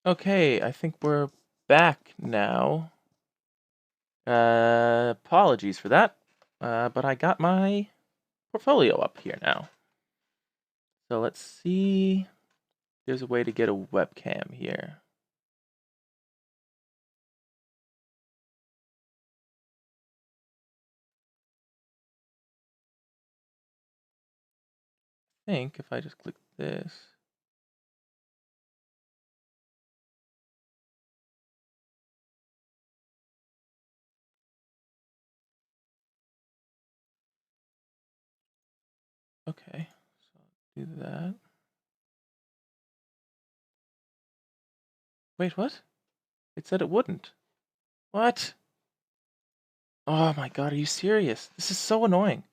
Okay, I think we're back now. Apologies for that, but I got my portfolio up here now. So let's see. There's a way to get a webcam here. I think if I just click this. Okay, so do that. Wait, what? It said it wouldn't. What? Oh my god, are you serious? This is so annoying.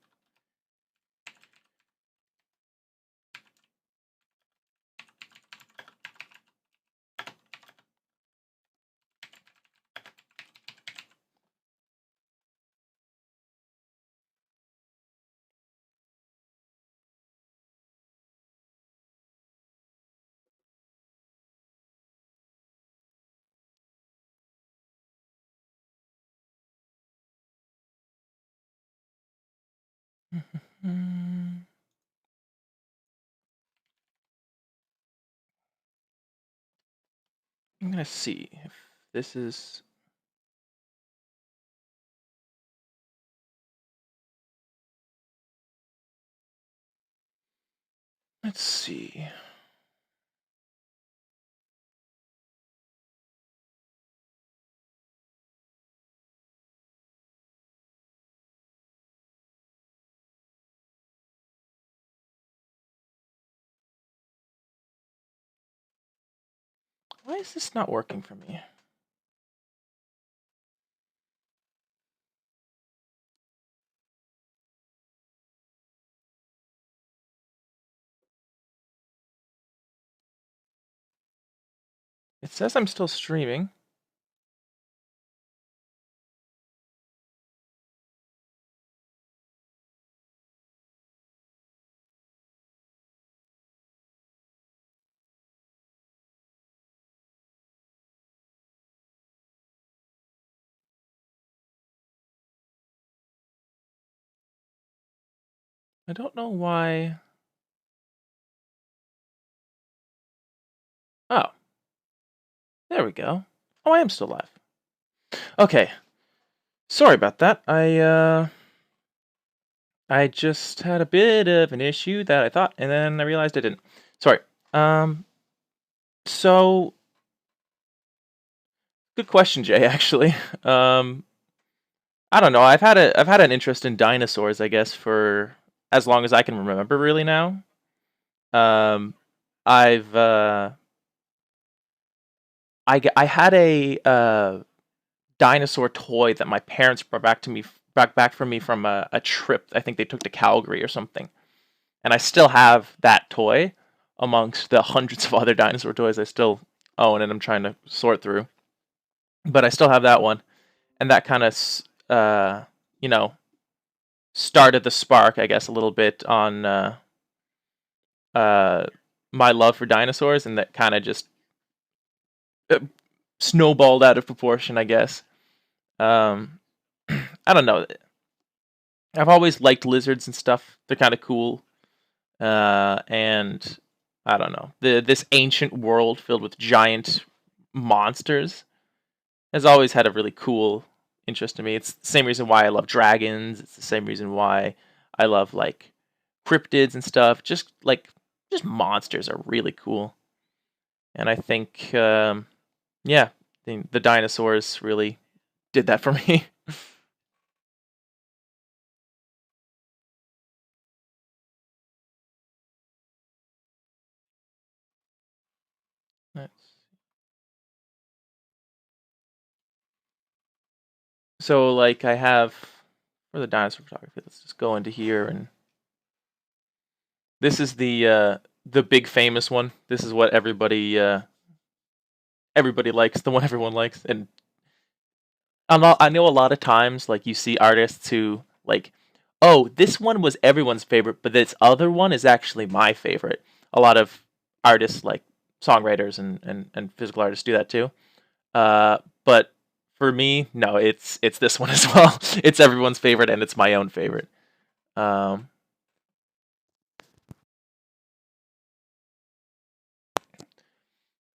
I'm gonna see if this is. Let's see. Why is this not working for me? It says I'm still streaming. I don't know why. Oh, there we go. Oh, I am still live. Okay. Sorry about that. I just had a bit of an issue that I thought, and then I realized I didn't. Sorry. Um, so good question, Jay, actually. Um, I don't know. I've had an interest in dinosaurs, I guess, for as long as I can remember really now. Um, I've I had a dinosaur toy that my parents brought back from me from a trip I think they took to Calgary or something. And I still have that toy amongst the hundreds of other dinosaur toys I still own and I'm trying to sort through. But I still have that one, and that kind of you know, started the spark, I guess, a little bit on uh my love for dinosaurs, and that kind of just uh, snowballed out of proportion, I guess. Um, I don't know. I've always liked lizards and stuff. They're kind of cool. And I don't know. This ancient world filled with giant monsters has always had a really cool interest in me. It's the same reason why I love dragons. It's the same reason why I love like cryptids and stuff. Just monsters are really cool. And I think yeah, the dinosaurs really did that for me. So like I have for the dinosaur photography, let's just go into here, and this is the big famous one. This is what everybody likes, the one everyone likes. And I know a lot of times like you see artists who like, oh, this one was everyone's favorite, but this other one is actually my favorite. A lot of artists like songwriters and physical artists do that too. But for me, no, it's this one as well. It's everyone's favorite, and it's my own favorite. Um,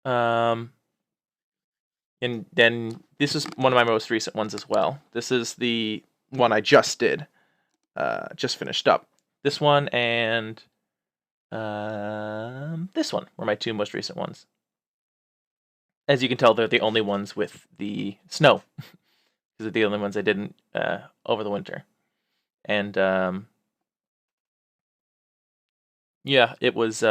um, and then this is one of my most recent ones as well. This is the one I just did, just finished up. This one and this one were my two most recent ones. As you can tell, they're the only ones with the snow. These are the only ones I didn't over the winter. And yeah, it was.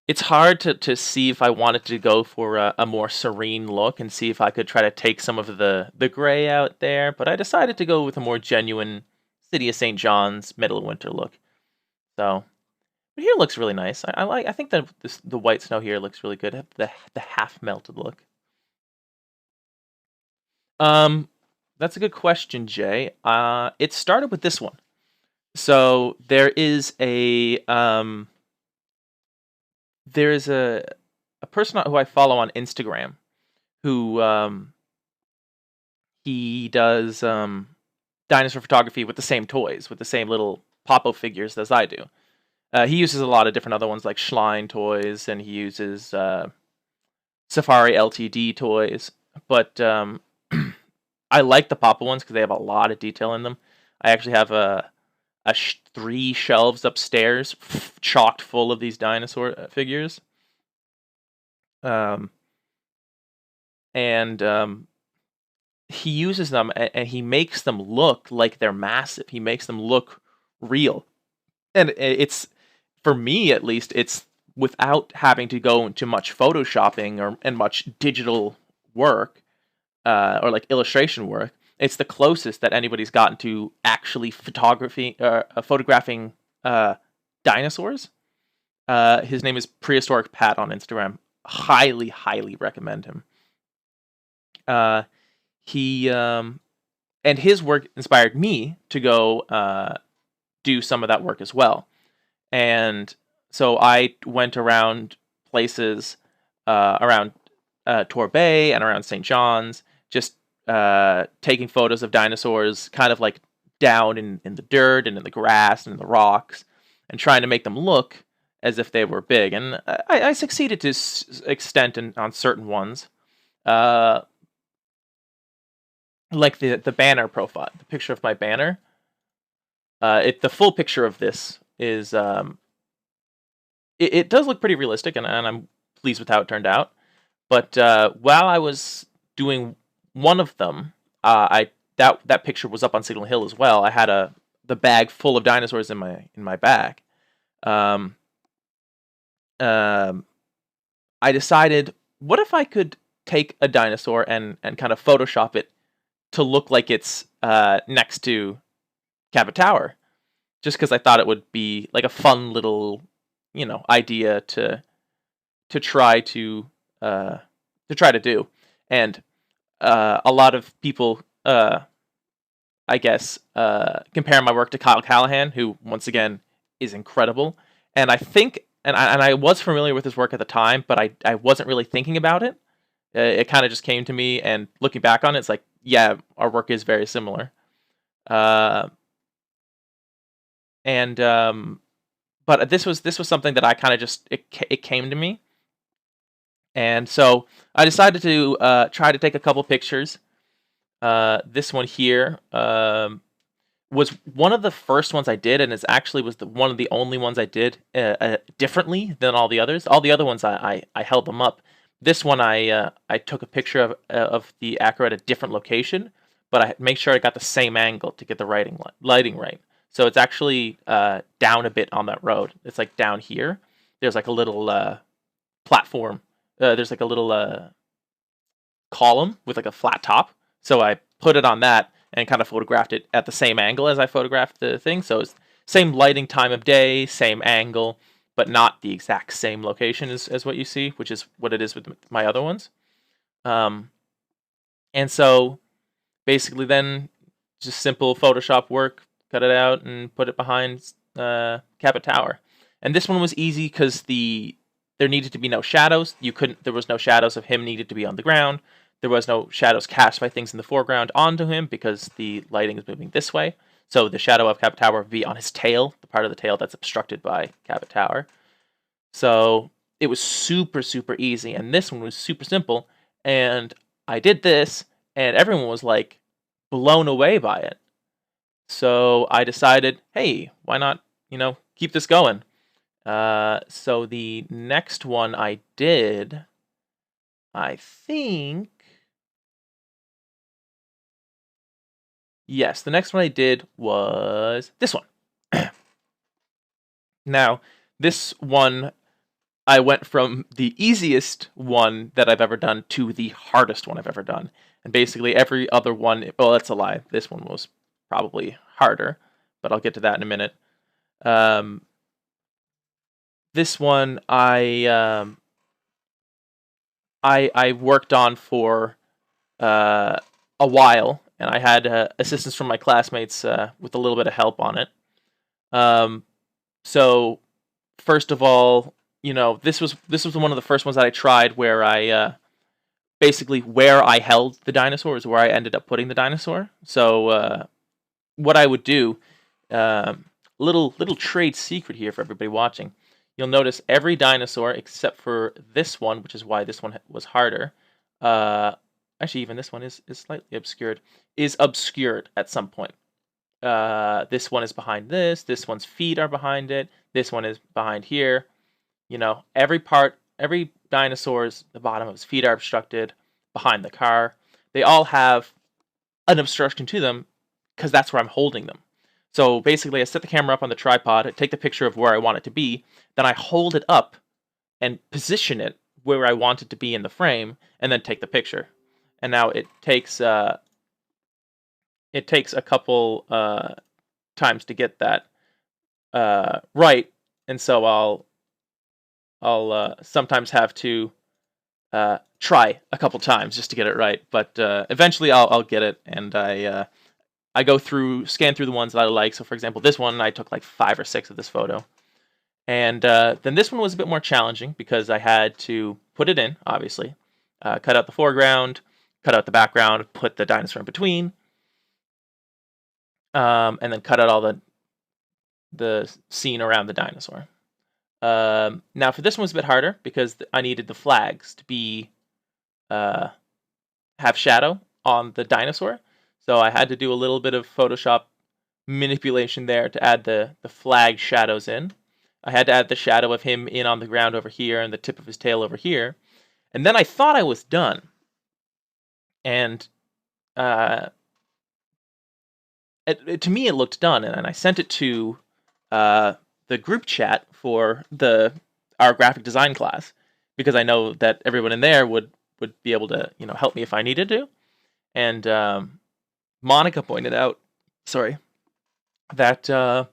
It's hard to see if I wanted to go for a more serene look and see if I could try to take some of the gray out there, but I decided to go with a more genuine City of St. John's middle of winter look. So, but here looks really nice. I think that the white snow here looks really good. The half melted look. Um, that's a good question, Jay. It started with this one. So there is a person who I follow on Instagram who he does dinosaur photography with the same toys, with the same little Popo figures as I do. He uses a lot of different other ones like Schlein toys, and he uses Safari LTD toys. But I like the Popo ones because they have a lot of detail in them. I actually have three shelves upstairs chocked full of these dinosaur figures. And he uses them and he makes them look like they're massive. He makes them look real. And it's, for me at least, it's without having to go into much photoshopping and much digital work or like illustration work. It's the closest that anybody's gotten to actually photographing dinosaurs. His name is Prehistoric Pat on Instagram. Highly, highly recommend him. He and his work inspired me to go do some of that work as well. And so I went around places around Torbay and around St. John's, just taking photos of dinosaurs kind of like down in the dirt and in the grass and in the rocks, and trying to make them look as if they were big. And I succeeded to extent on certain ones. Like the banner profile, the picture of my banner. The full picture of this is it does look pretty realistic, and I'm pleased with how it turned out. But while I was doing one of them, that picture was up on Signal Hill as well. I had the bag full of dinosaurs in my bag. I decided, what if I could take a dinosaur and kind of Photoshop it to look like it's next to Cabot Tower, just because I thought it would be like a fun little, idea to try to do. And a lot of people, I guess, compare my work to Kyle Callahan, who once again is incredible. And I think, and I was familiar with his work at the time, but I wasn't really thinking about it. It kind of just came to me, and looking back on it, it's like, yeah, our work is very similar. But this was something that I kind of just it came to me, and so I decided to try to take a couple pictures. This one here was one of the first ones I did, and it actually was one of the only ones I did differently than all the others. All the other ones I held them up. This one I took a picture of the acro at a different location, but I make sure I got the same angle to get the lighting right. So it's actually down a bit on that road. It's like down here. There's like a little platform. There's like a little column with like a flat top. So I put it on that and kind of photographed it at the same angle as I photographed the thing. So it's same lighting, time of day, same angle, but not the exact same location as what you see, which is what it is with my other ones. And so basically then just simple Photoshop work, cut it out and put it behind Cabot Tower. And this one was easy because there needed to be no shadows. There was no shadows of him needed to be on the ground. There was no shadows cast by things in the foreground onto him because the lighting is moving this way. So the shadow of Cabot Tower would be on his tail, the part of the tail that's obstructed by Cabot Tower. So it was super, super easy. And this one was super simple. And I did this, and everyone was like blown away by it. So I decided, hey, why not, keep this going? So the next one I did, I think, yes, the next one I did was this one. Now, this one, I went from the easiest one that I've ever done to the hardest one I've ever done. And basically every other one, well, that's a lie. This one was probably harder, but I'll get to that in a minute. This one I worked on for a while, and I had assistance from my classmates with a little bit of help on it. So first of all, this was one of the first ones that I tried where I basically where I held the dinosaur is where I ended up putting the dinosaur. So what I would do, little trade secret here for everybody watching. You'll notice every dinosaur except for this one, which is why this one was harder. Actually, even this one is slightly obscured. Is obscured at some point. This one is behind this. This one's feet are behind it. This one is behind here. Every dinosaur's the bottom of his feet are obstructed behind the car. They all have an obstruction to them because that's where I'm holding them. So basically, I set the camera up on the tripod, I take the picture of where I want it to be, then I hold it up and position it where I want it to be in the frame, and then take the picture. And now it takes a couple times to get that right, and so I'll sometimes have to try a couple times just to get it right. But eventually, I'll get it, and I go scan through the ones that I like. So, for example, this one, I took like 5 or 6 of this photo. And then this one was a bit more challenging because I had to put it in, obviously. Cut out the foreground, cut out the background, put the dinosaur in between. And then cut out all the scene around the dinosaur. Now, for this one was a bit harder because I needed the flags to be have shadow on the dinosaur. So I had to do a little bit of Photoshop manipulation there to add the flag shadows in. I had to add the shadow of him in on the ground over here and the tip of his tail over here. And then I thought I was done. And to me, it looked done. And I sent it to the group chat for our graphic design class because I know that everyone in there would be able to help me if I needed to. And Monica pointed out, that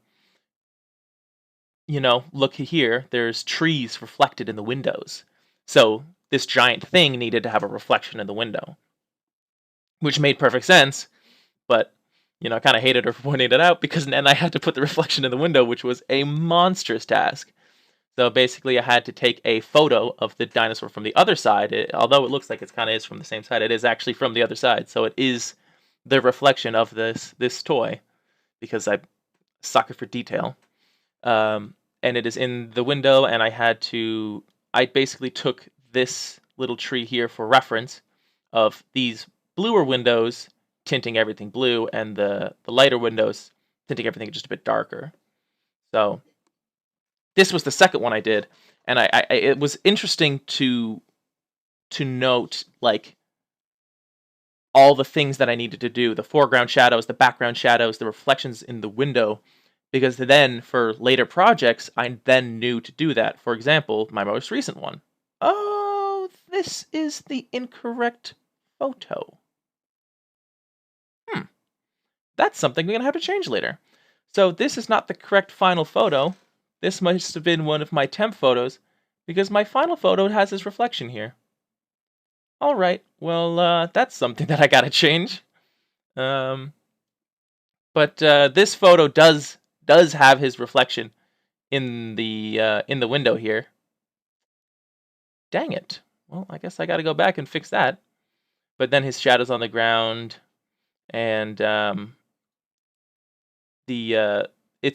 look here, there's trees reflected in the windows. So this giant thing needed to have a reflection in the window, which made perfect sense. But I kind of hated her for pointing it out because then I had to put the reflection in the window, which was a monstrous task. So basically, I had to take a photo of the dinosaur from the other side. Although it looks like it kind of is from the same side, it is actually from the other side. So it is the reflection of this toy, because I sucker for detail. And it is in the window, and I basically took this little tree here for reference of these bluer windows tinting everything blue, and the lighter windows tinting everything just a bit darker. So this was the second one I did, and it was interesting to note like all the things that I needed to do, the foreground shadows, the background shadows, the reflections in the window, because then for later projects, I then knew to do that. For example, my most recent one. Oh, this is the incorrect photo. That's something we're going to have to change later. So this is not the correct final photo. This must have been one of my temp photos, because my final photo has this reflection here. All right, well, that's something that I gotta change. But this photo does have his reflection in the window here. Dang it. Well, I guess I got to go back and fix that. But then his shadow's on the ground, and the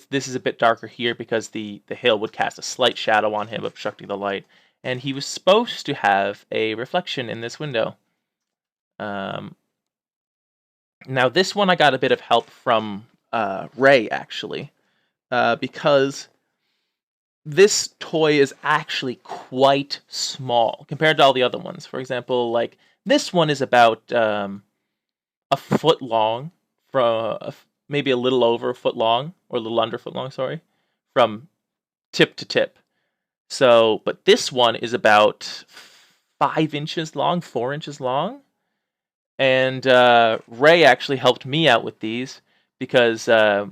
this is a bit darker here because the hill would cast a slight shadow on him, obstructing the light. And he was supposed to have a reflection in this window. Now this one I got a bit of help from Ray, actually, because this toy is actually quite small compared to all the other ones. For example, like this one is about a foot long, from maybe a little over a foot long, or a little under a foot long, sorry, from tip to tip. So, but this one is about 5 inches long, 4 inches long. And Ray actually helped me out with these because I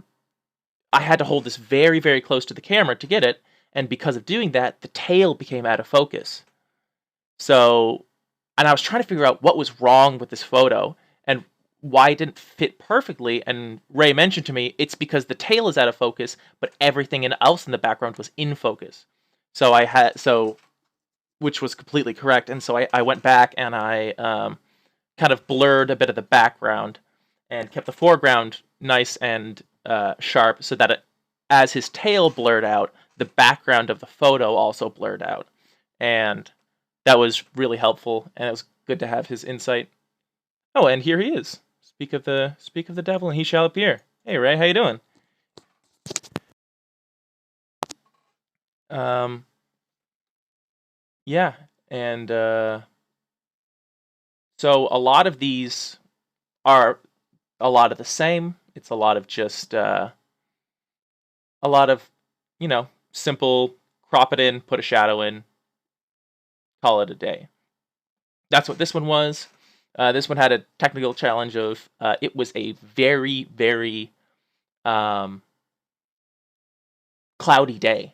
had to hold this very, very close to the camera to get it. And because of doing that, the tail became out of focus. So, and I was trying to figure out what was wrong with this photo and why it didn't fit perfectly. And Ray mentioned to me, it's because the tail is out of focus, but everything else in the background was in focus. So which was completely correct. And so I went back and I kind of blurred a bit of the background and kept the foreground nice and sharp, so that as his tail blurred out, the background of the photo also blurred out. And that was really helpful, and it was good to have his insight. Oh, and here he is. Speak of the devil, and he shall appear. Hey, Ray, how you doing? Yeah, and so a lot of these are a lot of the same. It's a lot of just a lot of, simple crop it in, put a shadow in, call it a day. That's what this one was. This one had a technical challenge of it was a very, very cloudy day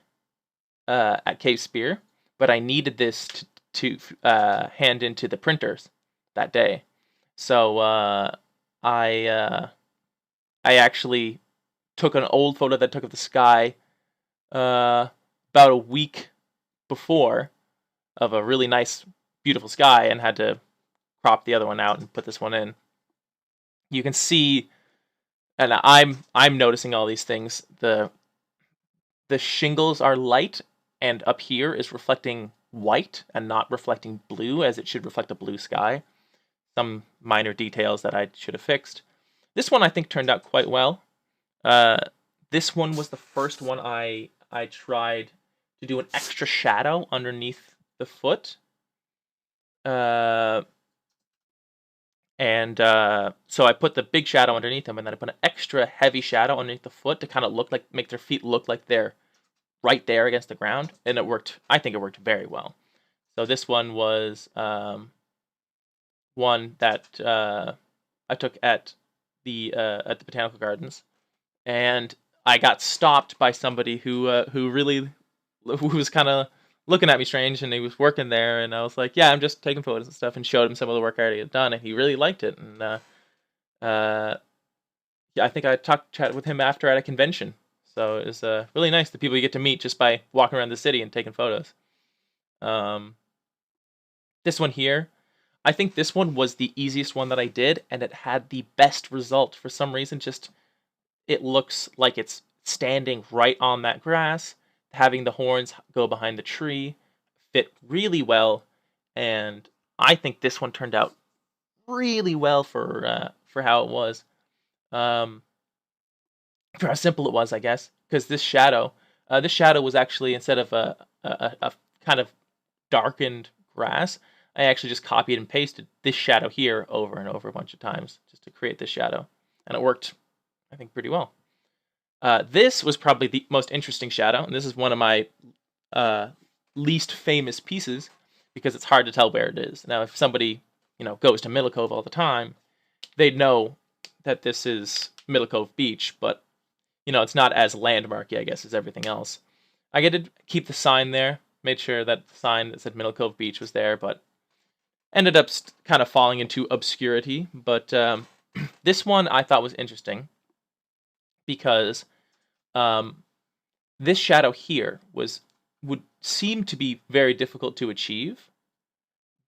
at Cave Spear, but I needed this to hand into the printers that day. So I actually took an old photo that I took of the sky about a week before, of a really nice, beautiful sky, and had to crop the other one out and put this one in. You can see, and I'm noticing all these things. The shingles are light, and up here is reflecting white and not reflecting blue, as it should reflect a blue sky. Some minor details that I should have fixed. This one I think turned out quite well. This one was the first one I tried to do an extra shadow underneath the foot. So I put the big shadow underneath them, and then I put an extra heavy shadow underneath the foot to kind of make their feet look like they're right there against the ground, and it worked. I think it worked very well. So this one was one that I took at the Botanical Gardens, and I got stopped by somebody who was kind of looking at me strange, and he was working there, and I was like, yeah, I'm just taking photos and stuff, and showed him some of the work I already had done, and he really liked it. And yeah, I think I chatted with him after at a convention. So it was really nice, the people you get to meet just by walking around the city and taking photos. This one here, I think this one was the easiest one that I did, and it had the best result. For some reason, just it looks like it's standing right on that grass, having the horns go behind the tree, fit really well, and I think this one turned out really well for how it was. For how simple it was, I guess, because this shadow was actually, instead of a kind of darkened grass, I actually just copied and pasted this shadow here over and over a bunch of times just to create this shadow, and it worked, I think, pretty well. This was probably the most interesting shadow, and this is one of my least famous pieces because it's hard to tell where it is. Now, if somebody goes to Middle Cove all the time, they'd know that this is Middle Cove Beach, but it's not as landmarky, I guess, as everything else. I get to keep the sign there, made sure that the sign that said Middle Cove Beach was there, but ended up kind of falling into obscurity. But this one I thought was interesting because this shadow here would seem to be very difficult to achieve,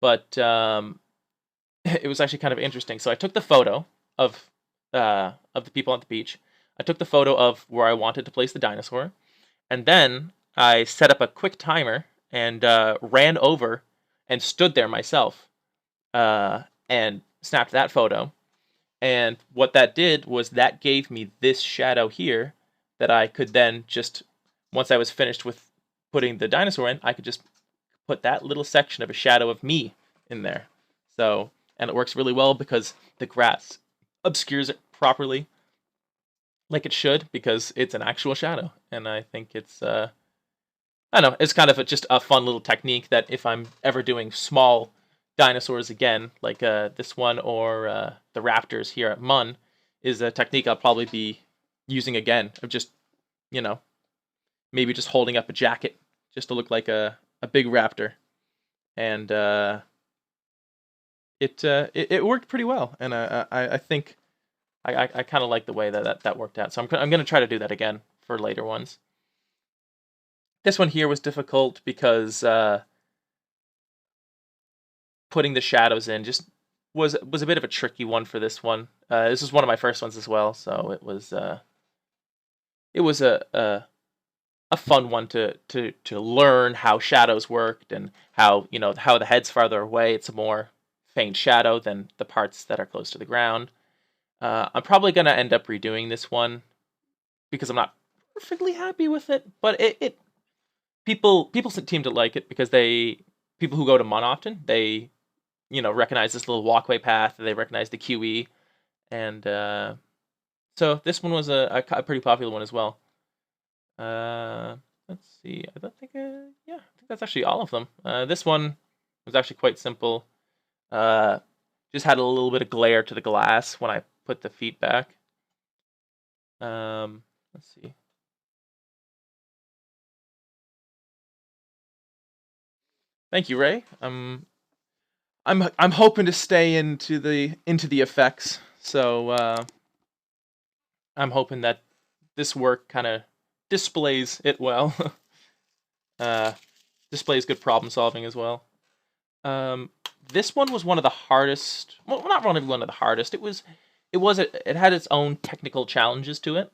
but it was actually kind of interesting. So I took the photo of the people at the beach. I took the photo of where I wanted to place the dinosaur, and then I set up a quick timer and ran over and stood there myself and snapped that photo. And what that did was that gave me this shadow here that I could then just, once I was finished with putting the dinosaur in, I could just put that little section of a shadow of me in there. So, and it works really well because the grass obscures it properly, like it should, because it's an actual shadow. And I think it's, I don't know, it's kind of just a fun little technique that if I'm ever doing small dinosaurs again, like this one or the raptors here at Mun, is a technique I'll probably be using again of just, you know, maybe just holding up a jacket just to look like a big raptor. And it worked pretty well. And I think I kind of like the way that worked out. So I'm going to try to do that again for later ones. This one here was difficult because putting the shadows in just was a bit of a tricky one for this one. This was one of my first ones as well, so it was a fun one to learn how shadows worked and how how the head's farther away. It's a more faint shadow than the parts that are close to the ground. I'm probably gonna end up redoing this one because I'm not perfectly happy with it, but it people seem to like it because people who go to Mun often, they recognize this little walkway path, they recognize the QE, and so this one was a pretty popular one as well. Let's see. I don't think, yeah, I think that's actually all of them. This one was actually quite simple. Just had a little bit of glare to the glass when I put the feet back. Let's see. Thank you, Ray. I'm hoping to stay into the effects, so I'm hoping that this work kind of displays it well. Displays good problem solving as well. This one was one of the hardest. Well, not really one of the hardest. It had its own technical challenges to it.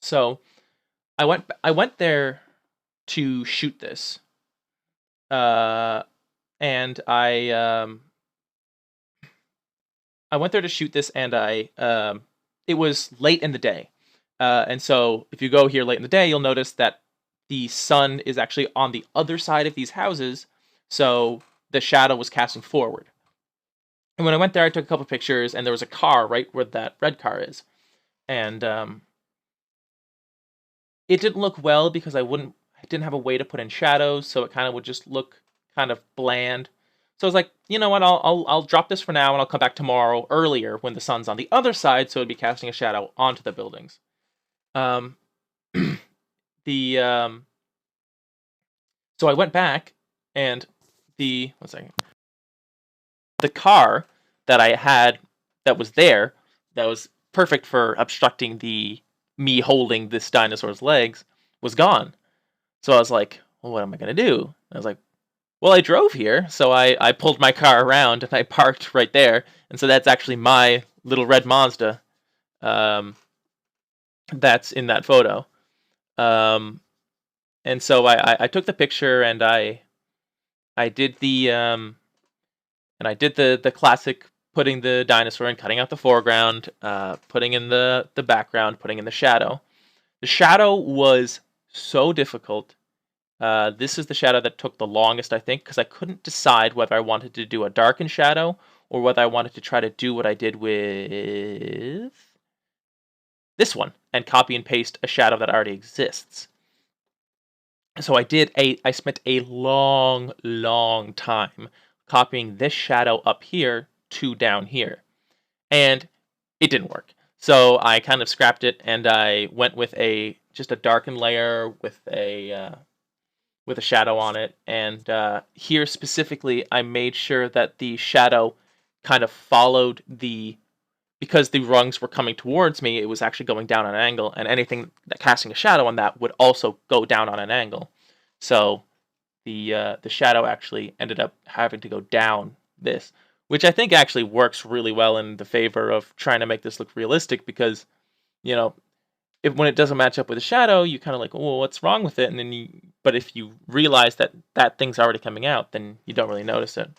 So I went there to shoot this, and I went there to shoot this, and it was late in the day. And so if you go here late in the day, you'll notice that the sun is actually on the other side of these houses, so the shadow was casting forward. And when I went there, I took a couple pictures, and there was a car right where that red car is. And it didn't look well because I didn't have a way to put in shadows, so it kind of would just look kind of bland. So I was like, you know what, I'll drop this for now, and I'll come back tomorrow earlier when the sun's on the other side, so it'd be casting a shadow onto the buildings. So I went back, and the car that I had that was there, that was perfect for obstructing me holding this dinosaur's legs, was gone. So I was like, well, what am I gonna do? And I was like, well, I drove here, so I pulled my car around and I parked right there, and so that's actually my little red Mazda. That's in that photo. And so I took the picture, and I did the classic putting the dinosaur in, cutting out the foreground, putting in the background, putting in the shadow. The shadow was so difficult. This is the shadow that took the longest, I think, because I couldn't decide whether I wanted to do a darkened shadow or whether I wanted to try to do what I did with this one and copy and paste a shadow that already exists. So I spent a long time copying this shadow up here to down here, and it didn't work. So I kind of scrapped it, and I went with just a darkened layer with a shadow on it. And here specifically, I made sure that the shadow kind of followed because the rungs were coming towards me, it was actually going down on an angle, and anything that casting a shadow on that would also go down on an angle. So the shadow actually ended up having to go down this, which I think actually works really well in the favor of trying to make this look realistic, because you know, if when it doesn't match up with a shadow, you kind of like, well, what's wrong with it? And then but if you realize that that thing's already coming out, then you don't really notice it.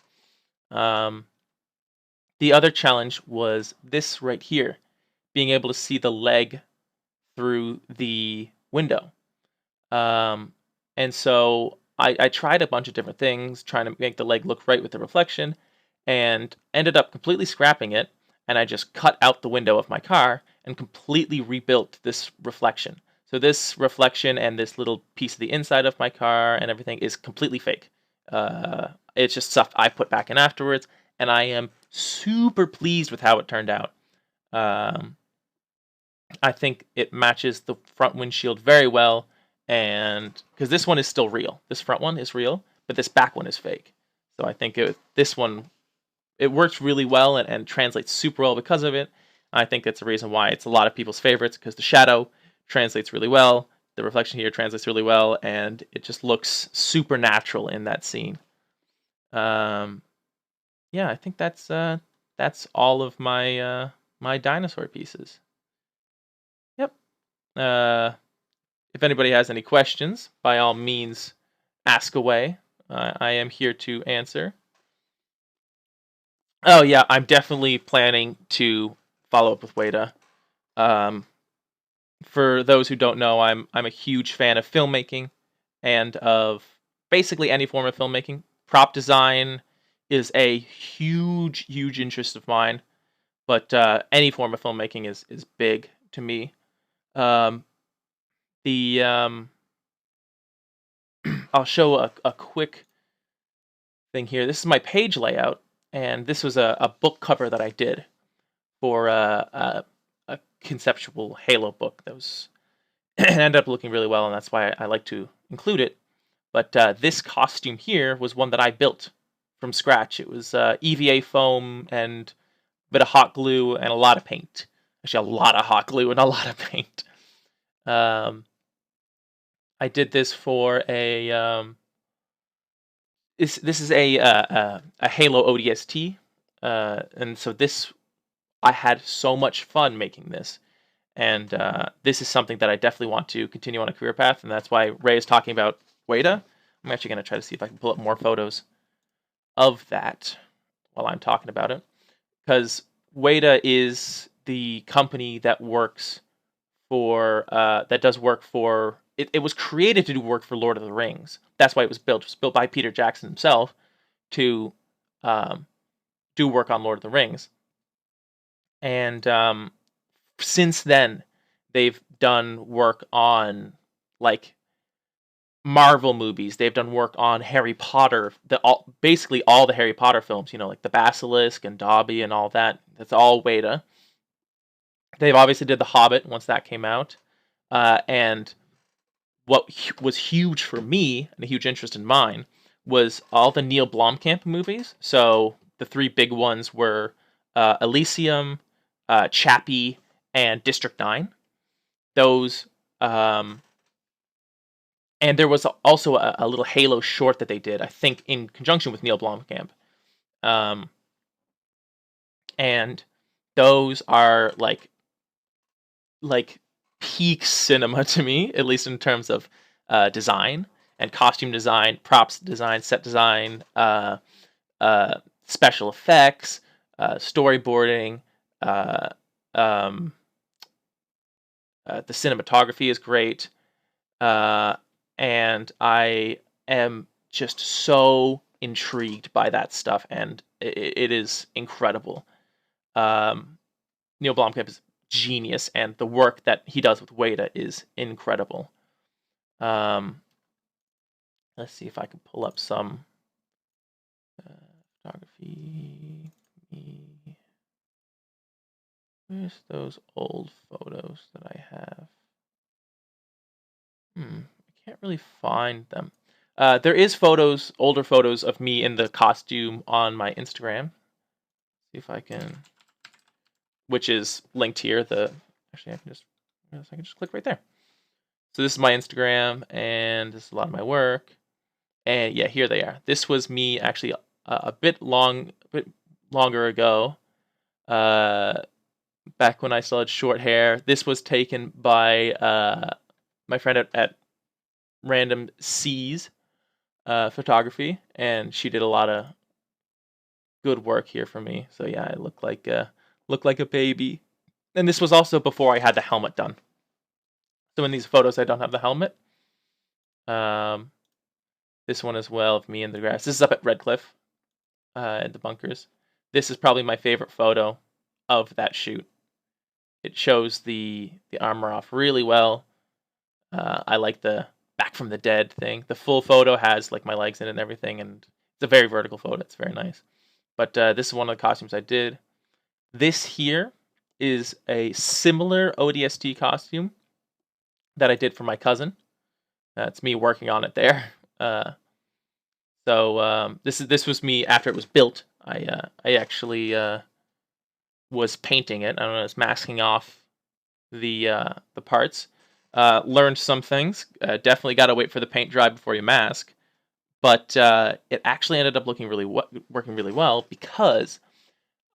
The other challenge was this right here, being able to see the leg through the window. And so I tried a bunch of different things, trying to make the leg look right with the reflection, and ended up completely scrapping it. And I just cut out the window of my car and completely rebuilt this reflection. So this reflection and this little piece of the inside of my car and everything is completely fake. It's just stuff I put back in afterwards, and I am super pleased with how it turned out. Um, I think it matches the front windshield very well, and because this one is still real, this front one is real, but this back one is fake. So I think this one, it works really well and translates super well because of it. I think that's the reason why it's a lot of people's favorites, because the shadow translates really well, the reflection here translates really well, and it just looks super natural in that scene. Yeah, I think that's all of my my dinosaur pieces. Yep. If anybody has any questions, by all means, ask away. I am here to answer. Oh yeah, I'm definitely planning to follow up with Weta. Um, for those who don't know, I'm a huge fan of filmmaking and of basically any form of filmmaking. Prop design is a huge interest of mine, but any form of filmmaking is big to me. Um, the I'll show a quick thing here. This is my page layout, and this was a book cover that I did for a conceptual Halo book that was it ended up looking really well, and that's why I like to include it. But this costume here was one that I built from scratch. It was EVA foam and a bit of hot glue and a lot of paint. Actually, a lot of hot glue and a lot of paint. I did this for a this is a Halo ODST, and so this I had so much fun making this, and this is something that I definitely want to continue on a career path, and that's why Ray is talking about Weta. I'm actually going to try to see if I can pull up more photos of that while I'm talking about it, because Weta is the company that works for that does work for it was created to do work for Lord of the Rings. That's why it was built. It was built by Peter Jackson himself to do work on Lord of the Rings. And since then, they've done work on like Marvel movies. They've done work on Harry Potter. Basically all the Harry Potter films. You know, like the Basilisk and Dobby and all that. That's all Weta. They've obviously did The Hobbit once that came out, and what was huge for me and a huge interest in mine was all the Neil Blomkamp movies. So the three big ones were Elysium, Chappie, and District 9. Those, and there was also a little Halo short that they did, I think, in conjunction with Neil Blomkamp. And those are like peak cinema to me, at least in terms of design and costume design, props design, set design, special effects, storyboarding. The cinematography is great, and I am just so intrigued by that stuff, and it is incredible. Neil Blomkamp is genius, and the work that he does with Weta is incredible. Let's see if I can pull up some photography. Where's those old photos that I have? I can't really find them. There is older photos of me in the costume on my Instagram. See if I can which is linked here. Actually, I can just click right there. So this is my Instagram, and this is a lot of my work. And yeah, here they are. This was me actually a bit longer ago, back when I still had short hair. This was taken by my friend at Random C's Photography, and she did a lot of good work here for me. So yeah, I look like a baby. And this was also before I had the helmet done. So in these photos, I don't have the helmet. This one as well of me in the grass. This is up at Redcliffe, at the bunkers. This is probably my favorite photo of that shoot. It shows the armor off really well. I like the back from the dead thing. The full photo has like my legs in it and everything, and it's a very vertical photo. It's very nice. But this is one of the costumes I did. This here is a similar ODST costume that I did for my cousin. It's me working on it there. So this was me after it was built. I actually was painting it. I don't know, I was masking off the parts. Learned some things. Definitely got to wait for the paint dry before you mask. But it actually ended up working really well because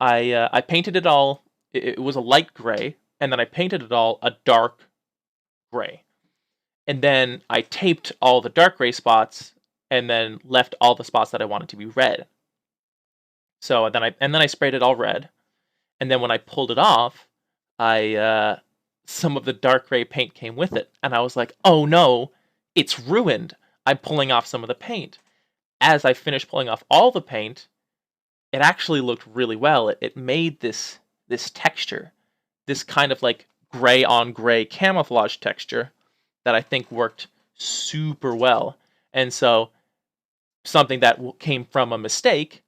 I painted it all. It was a light gray, and then I painted it all a dark gray, and then I taped all the dark gray spots, and then left all the spots that I wanted to be red. So then I sprayed it all red, and then when I pulled it off, some of the dark gray paint came with it, and I was like, oh no, it's ruined. I'm pulling off some of the paint. As I finished pulling off all the paint, it actually looked really well. It made this texture, this kind of like gray on gray camouflage texture that I think worked super well. And so something that came from a mistake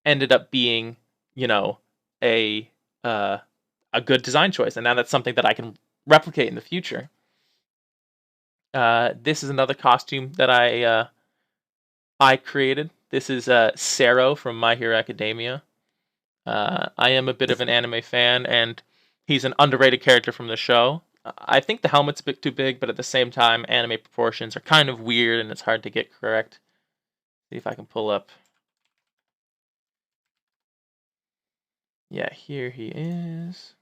ended up being, a good design choice. And now that's something that I can replicate in the future. This is another costume that I created. This is Sero from My Hero Academia. I am a bit of an anime fan, and he's an underrated character from the show. I think the helmet's a bit too big, but at the same time, anime proportions are kind of weird, and it's hard to get correct. See if I can pull up. Yeah, here he is.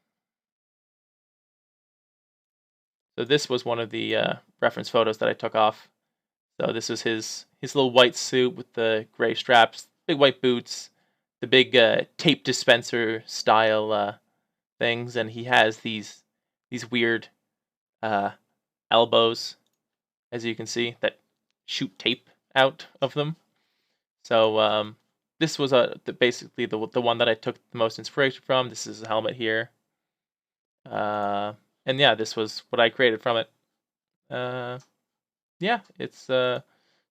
So this was one of the reference photos that I took off. So this was his little white suit with the gray straps, big white boots, the big tape dispenser style things, and he has these weird elbows, as you can see, that shoot tape out of them. So this was basically the one that I took the most inspiration from. This is a helmet here, and yeah, this was what I created from it. Yeah, it's so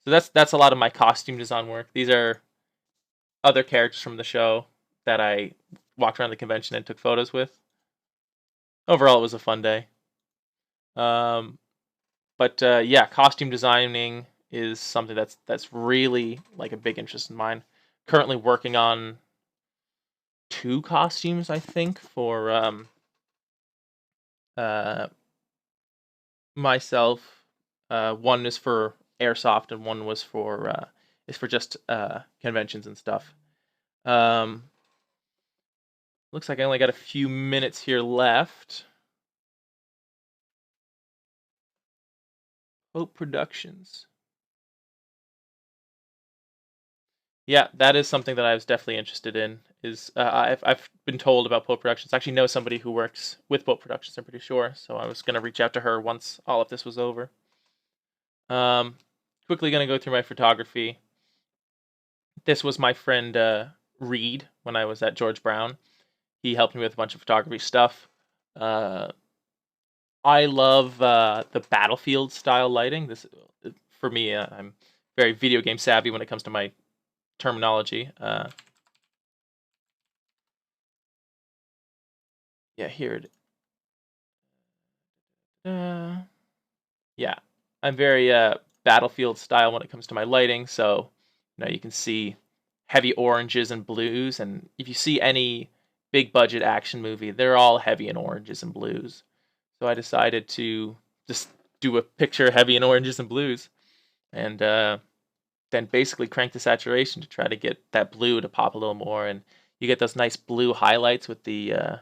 that's a lot of my costume design work. These are other characters from the show that I walked around the convention and took photos with. Overall, it was a fun day. But yeah, costume designing is something that's really like a big interest in mine. Currently working on 2 costumes, I think, for myself. One is for airsoft, and one was for is for just conventions and stuff. Looks like I only got a few minutes here left. Hope Productions. Yeah, that is something that I was definitely interested in. Is I've been told about Pope Productions. I actually know somebody who works with Pope Productions, I'm pretty sure. So I was gonna reach out to her once all of this was over. Quickly gonna go through my photography. This was my friend Reed when I was at George Brown. He helped me with a bunch of photography stuff. I love the Battlefield style lighting. This, for me, I'm very video game savvy when it comes to my terminology. Yeah, here it. Yeah, I'm very Battlefield style when it comes to my lighting. So, you can see heavy oranges and blues, and if you see any big budget action movie. They're all heavy in oranges and blues. So I decided to just do a picture heavy in oranges and blues, and then basically crank the saturation to try to get that blue to pop a little more, and you get those nice blue highlights with the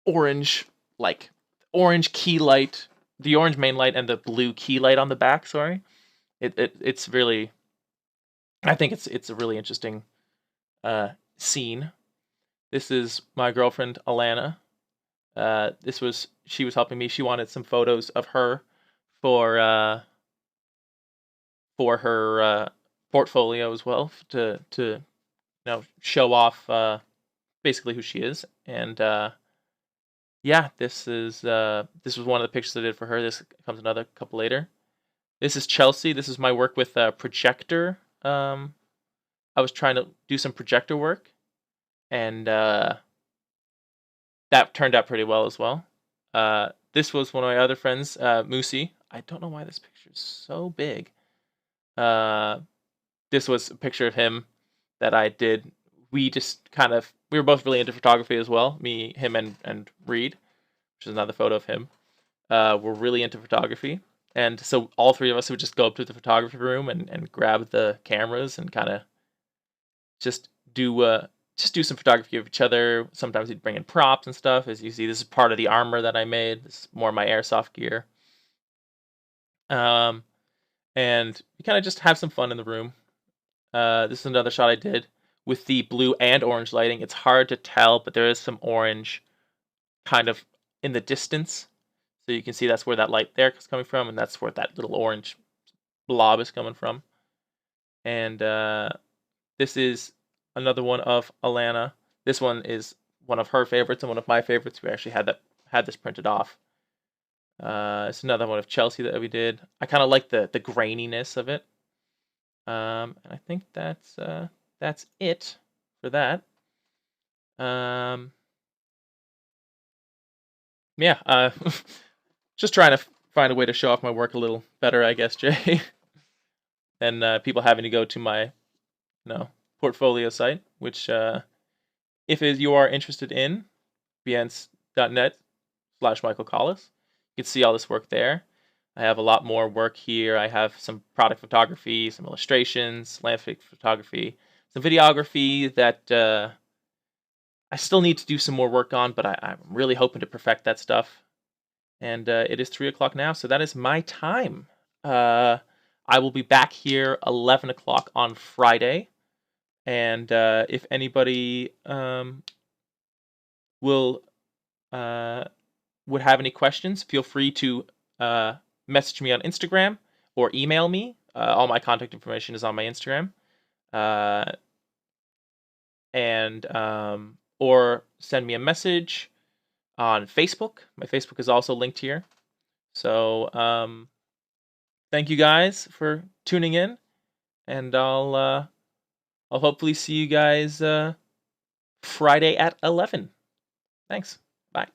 orange, like orange key light, the orange main light and the blue key light on the back. Sorry, it's really, I think it's a really interesting scene. This is my girlfriend Alana. She was helping me. She wanted some photos of her for her portfolio as well, to show off basically who she is. And yeah, this was one of the pictures I did for her. This comes another couple later. This is Chelsea. This is my work with a projector. I was trying to do some projector work, and that turned out pretty well as well. This was one of my other friends, Moosey. I don't know why this picture is so big. This was a picture of him that I did. We were both really into photography as well. Me, him, and Reed, which is another photo of him. We're really into photography. And so all three of us would just go up to the photography room and grab the cameras and kind of just do some photography of each other. Sometimes we'd bring in props and stuff. As you see, this is part of the armor that I made. This is more my airsoft gear. And we kind of just have some fun in the room. This is another shot I did with the blue and orange lighting. It's hard to tell, but there is some orange kind of in the distance. So you can see that's where that light there is coming from, and that's where that little orange blob is coming from. And this is another one of Alana. This one is one of her favorites and one of my favorites. We actually had this printed off. It's another one of Chelsea that we did. I kind of like the graininess of it. And I think that's it for that. Yeah, just trying to find a way to show off my work a little better, I guess, Jay, than people having to go to my portfolio site, which if you are interested in, behance.net/Michael Collis. You can see all this work there. I have a lot more work here. I have some product photography, some illustrations, landscape photography, some videography that I still need to do some more work on, but I'm really hoping to perfect that stuff. And it is 3 o'clock now, so that is my time. I will be back here 11 o'clock on Friday. And if anybody would have any questions, feel free to message me on Instagram or email me. All my contact information is on my Instagram. And or send me a message on Facebook. My Facebook is also linked here. So thank you guys for tuning in, and I'll hopefully see you guys Friday at 11. Thanks. Bye.